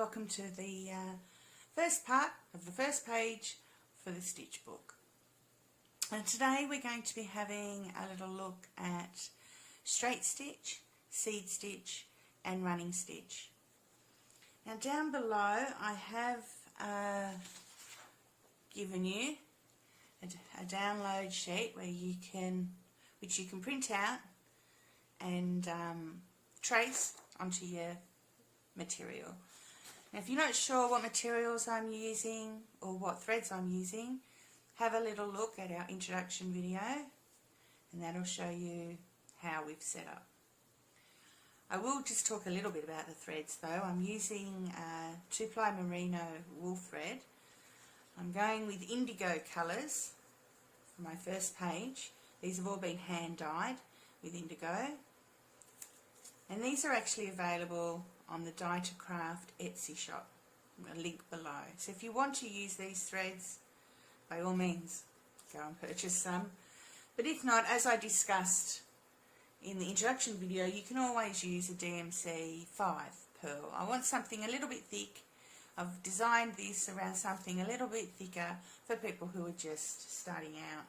welcome to the first part of the first page for the stitch book. And today we're going to be having a little look at straight stitch, seed stitch and running stitch. Now down below I have given you a download sheet which you can print out and trace onto your material. Now if you're not sure what materials I'm using or what threads I'm using, have a little look at our introduction video and that'll show you how we've set up. I will just talk a little bit about the threads though. I'm using 2-ply merino wool thread. I'm going with indigo colours for my first page. These have all been hand dyed with indigo. And these are actually available on the Dye to Craft Etsy shop. A link below. So if you want to use these threads, by all means, go and purchase some. But if not, as I discussed in the introduction video, you can always use a DMC 5 pearl. I want something a little bit thick. I've designed this around something a little bit thicker for people who are just starting out.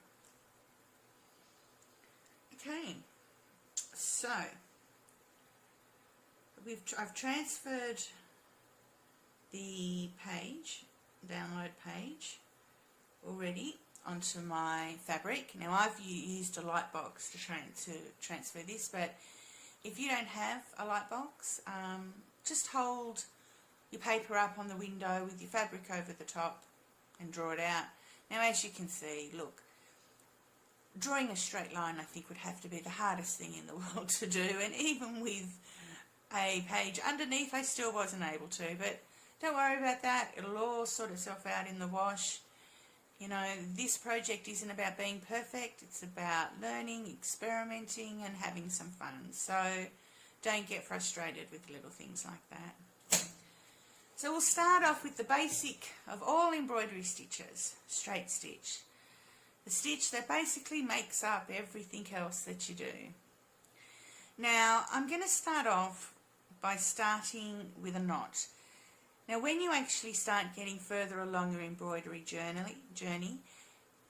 Okay, so I've transferred the page, download page, already onto my fabric. Now I've used a light box to transfer this, but if you don't have a light box, just hold your paper up on the window with your fabric over the top and draw it out. Now as you can see, look, drawing a straight line I think would have to be the hardest thing in the world to do, and even with a page underneath I still wasn't able to, but don't worry about that, it'll all sort itself out in the wash. You know, this project isn't about being perfect, it's about learning, experimenting and having some fun, so don't get frustrated with little things like that. So we'll start off with the basic of all embroidery stitches, straight stitch. The stitch that basically makes up everything else that you do. Now I'm going to start off by starting with a knot. Now when you actually start getting further along your embroidery journey,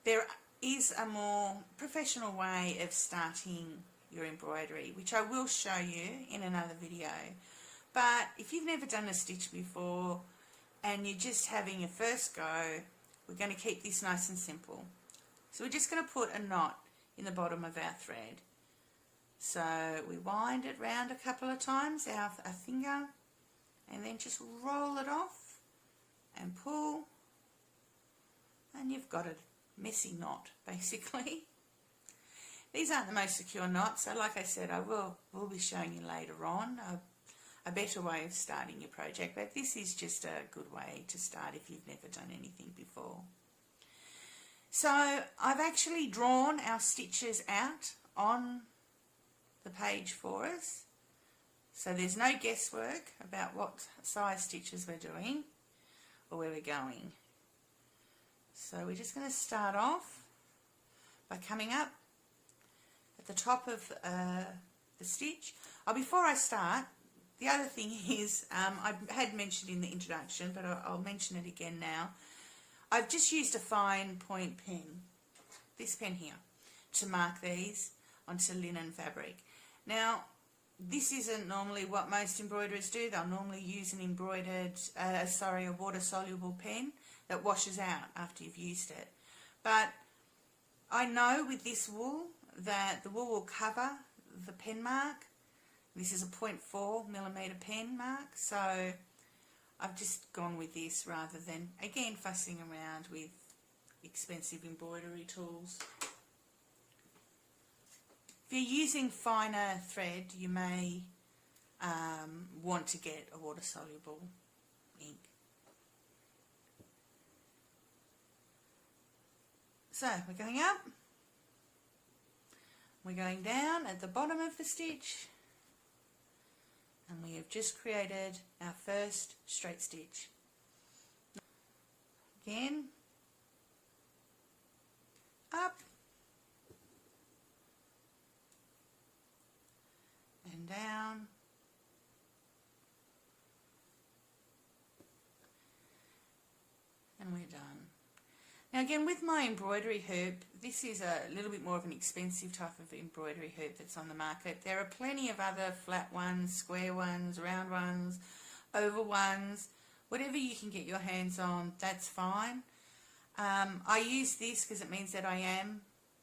there is a more professional way of starting your embroidery, which I will show you in another video. But if you've never done a stitch before and you're just having your first go, we're going to keep this nice and simple. So we're just going to put a knot in the bottom of our thread. So we wind it round a couple of times, our finger, and then just roll it off and pull, and you've got a messy knot basically. These aren't the most secure knots, so like I said, will be showing you later on a better way of starting your project, but this is just a good way to start if you've never done anything before. So I've actually drawn our stitches out on the page for us, so there's no guesswork about what size stitches we're doing or where we're going. So we're just going to start off by coming up at the top of the stitch. Before I start, the other thing is, I had mentioned in the introduction, but I'll mention it again now. I've just used a fine point pen, this pen here, to mark these onto linen fabric. Now, this isn't normally what most embroiderers do. They'll normally use a water-soluble pen that washes out after you've used it. But I know with this wool that the wool will cover the pen mark. This is a 0.4mm pen mark, so I've just gone with this rather than, again, fussing around with expensive embroidery tools. If you're using finer thread, you may want to get a water-soluble ink. So we're going up, we're going down at the bottom of the stitch, and we have just created our first straight stitch. Again, up and down Now again, with my embroidery hoop, this is a little bit more of an expensive type of embroidery hoop that's on the market. There are plenty of other flat ones, square ones, round ones, oval ones. Whatever you can get your hands on, that's fine. I use this because it means that I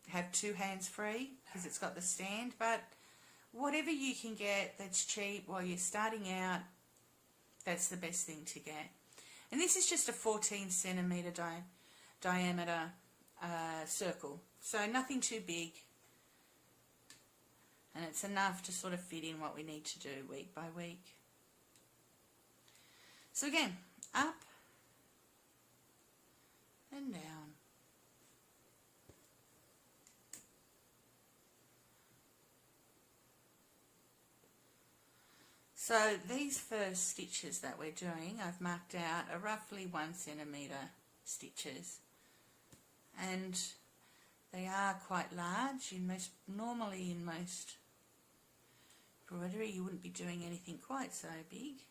have two hands free because it's got the stand, but whatever you can get that's cheap while you're starting out, that's the best thing to get. And this is just a 14 centimetre diameter circle, so nothing too big, and it's enough to sort of fit in what we need to do week by week. So again, up and down. So these first stitches that we're doing, I've marked out are roughly 1 centimetre stitches, and they are quite large. Normally in most embroidery you wouldn't be doing anything quite so big,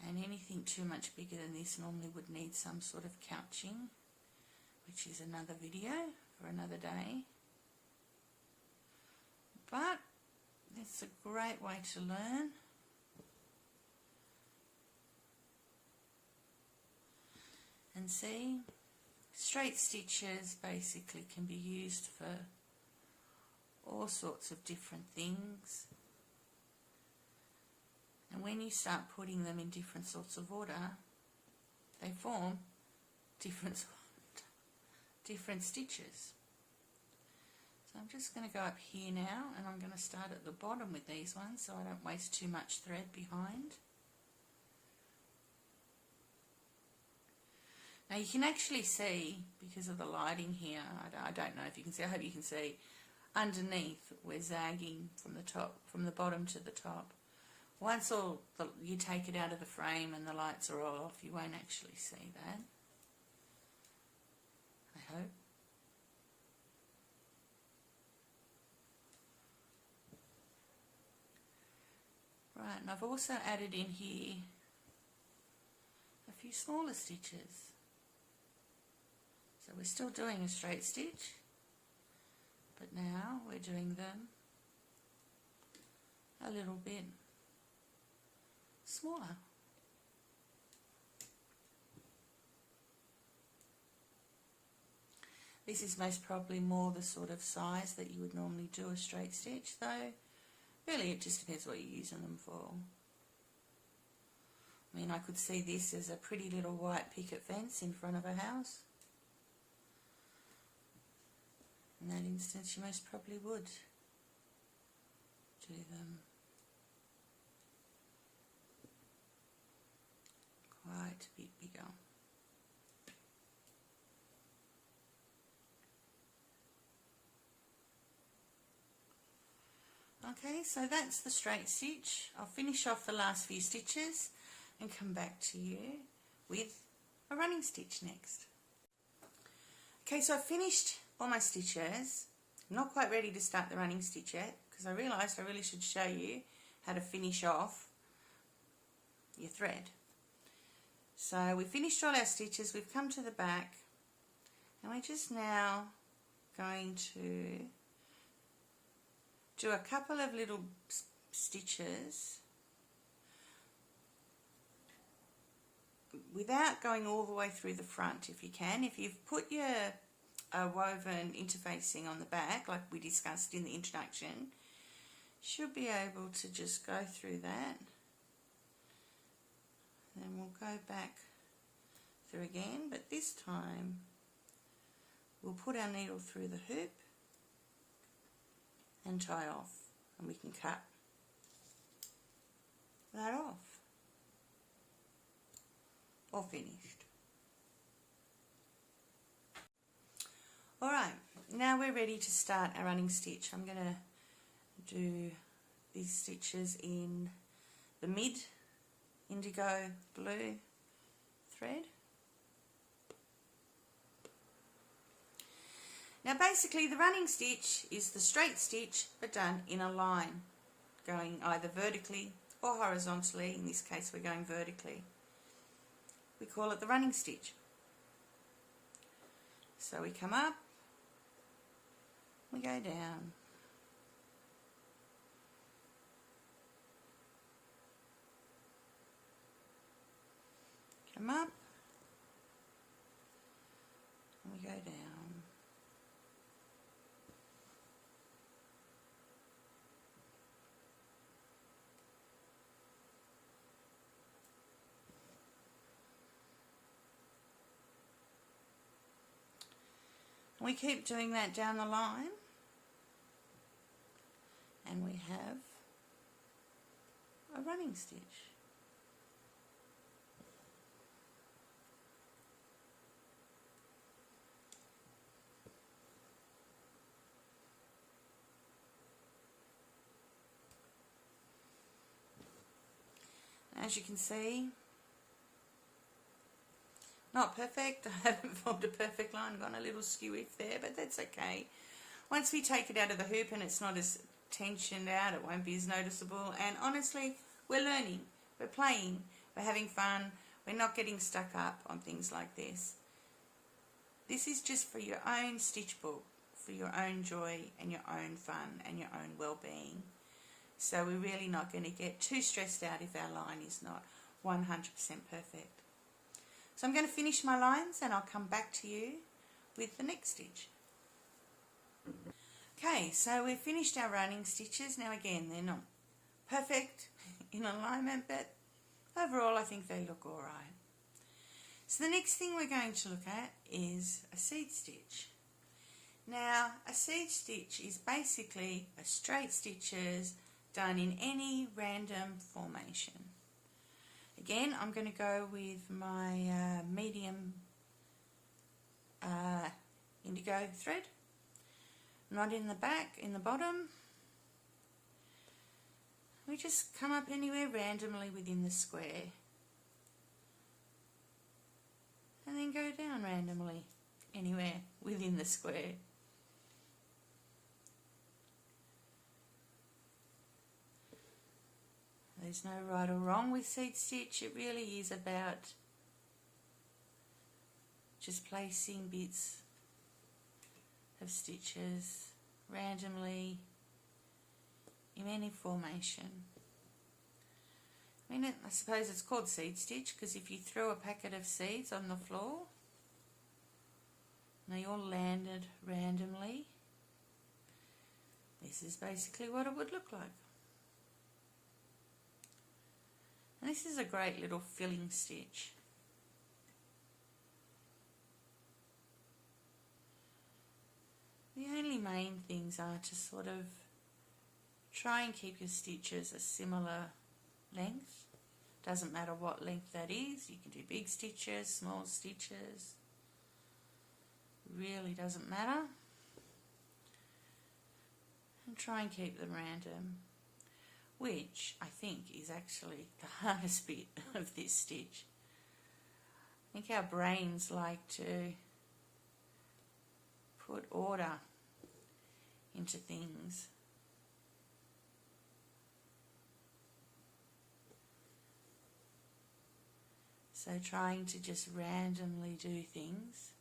and anything too much bigger than this normally would need some sort of couching, which is another video for another day. But it's a great way to learn. And see, straight stitches basically can be used for all sorts of different things. And when you start putting them in different sorts of order, they form different stitches. So I'm just going to go up here now, and I'm going to start at the bottom with these ones so I don't waste too much thread behind. Now you can actually see, because of the lighting here, I don't know if you can see, I hope you can see, underneath we're zagging from the top, from the bottom to the top. Once you take it out of the frame and the lights are all off, you won't actually see that, I hope. Right, and I've also added in here a few smaller stitches. So we're still doing a straight stitch, but now we're doing them a little bit smaller. This is most probably more the sort of size that you would normally do a straight stitch, though really it just depends what you're using them for. I mean, I could see this as a pretty little white picket fence in front of a house. In that instance, you most probably would do them quite a bit bigger. Okay, so that's the straight stitch. I'll finish off the last few stitches and come back to you with a running stitch next. Okay, so I've finished all my stitches. I'm not quite ready to start the running stitch yet because I realised I really should show you how to finish off your thread. So we finished all our stitches, we've come to the back, and we're just now going to do a couple of little stitches without going all the way through the front if you can. If you've put your woven interfacing on the back like we discussed in the introduction, you should be able to just go through that. Then we'll go back through again, but this time we'll put our needle through the hoop and tie off, and we can cut that off. All finished. Alright, now we're ready to start our running stitch. I'm going to do these stitches in the mid indigo blue thread. Now basically the running stitch is the straight stitch but done in a line, going either vertically or horizontally. In this case we're going vertically. we call it the running stitch. So we come up, we go down, come up, and we go down. We keep doing that down the line, and we have a running stitch. As you can see, not perfect. I haven't formed a perfect line, gone a little skew-iff there, but that's okay. Once we take it out of the hoop and it's not as tensioned out, it won't be as noticeable. And honestly, we're learning, we're playing, we're having fun, we're not getting stuck up on things like this. This is just for your own stitch book, for your own joy and your own fun and your own well-being. So we're really not going to get too stressed out if our line is not 100% perfect. So I'm going to finish my lines and I'll come back to you with the next stitch. Okay, so we've finished our running stitches. Now again, they're not perfect in alignment, but overall I think they look alright. So the next thing we're going to look at is a seed stitch. Now a seed stitch is basically a straight stitches done in any random formation. Again, I'm going to go with my medium indigo thread, not in the back, in the bottom. We just come up anywhere randomly within the square and then go down randomly anywhere within the square. There's no right or wrong with seed stitch. It really is about just placing bits of stitches randomly in any formation. I suppose it's called seed stitch because if you threw a packet of seeds on the floor and they all landed randomly, this is basically what it would look like. And this is a great little filling stitch. The only main things are to sort of try and keep your stitches a similar length. Doesn't matter what length that is. You can do big stitches, small stitches. Really doesn't matter. And try and keep them random, which I think is actually the hardest bit of this stitch. I think our brains like to put order into things. So trying to just randomly do things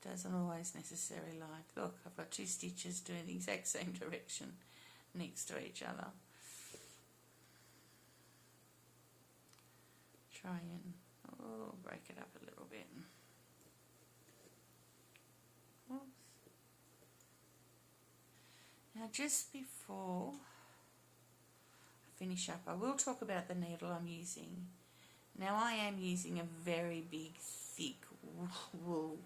doesn't always necessarily like. Look, I've got two stitches doing the exact same direction next to each other. Try and break it up a little bit. Oops. Now just before I finish up, I will talk about the needle I'm using. Now I am using a very big, thick wool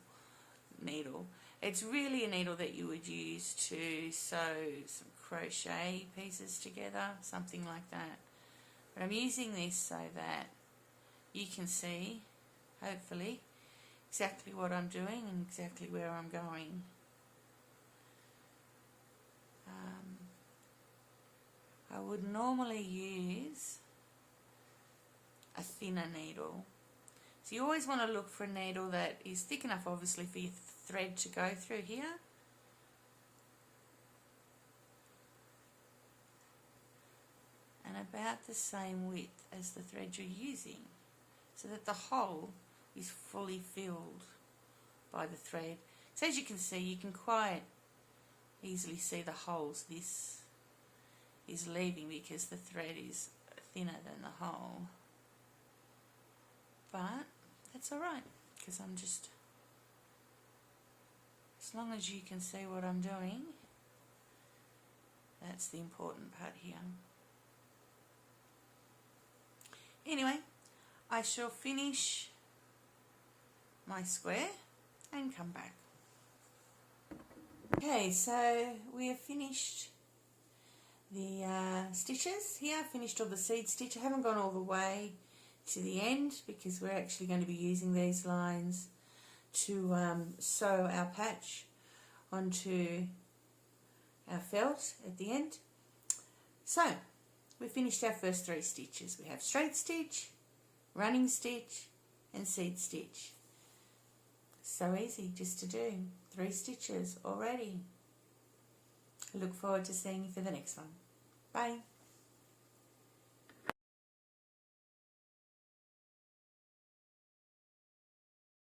needle. It's really a needle that you would use to sew some crochet pieces together, something like that. But I'm using this so that you can see, hopefully, exactly what I'm doing and exactly where I'm going. I would normally use a thinner needle. So you always want to look for a needle that is thick enough, obviously, for your thread to go through here. and about the same width as the thread you're using, so that the hole is fully filled by the thread. So as you can see, you can quite easily see the holes this is leaving because the thread is thinner than the hole. But that's alright, because I'm just, as long as you can see what I'm doing, that's the important part here. Anyway, I shall finish my square and come back. Okay, so we have finished the stitches here. I finished all the seed stitch. I haven't gone all the way to the end because we're actually going to be using these lines to sew our patch onto our felt at the end. So we finished our first 3 stitches. We have straight stitch, running stitch and seed stitch. So easy just to do. 3 stitches already. I look forward to seeing you for the next one. Bye.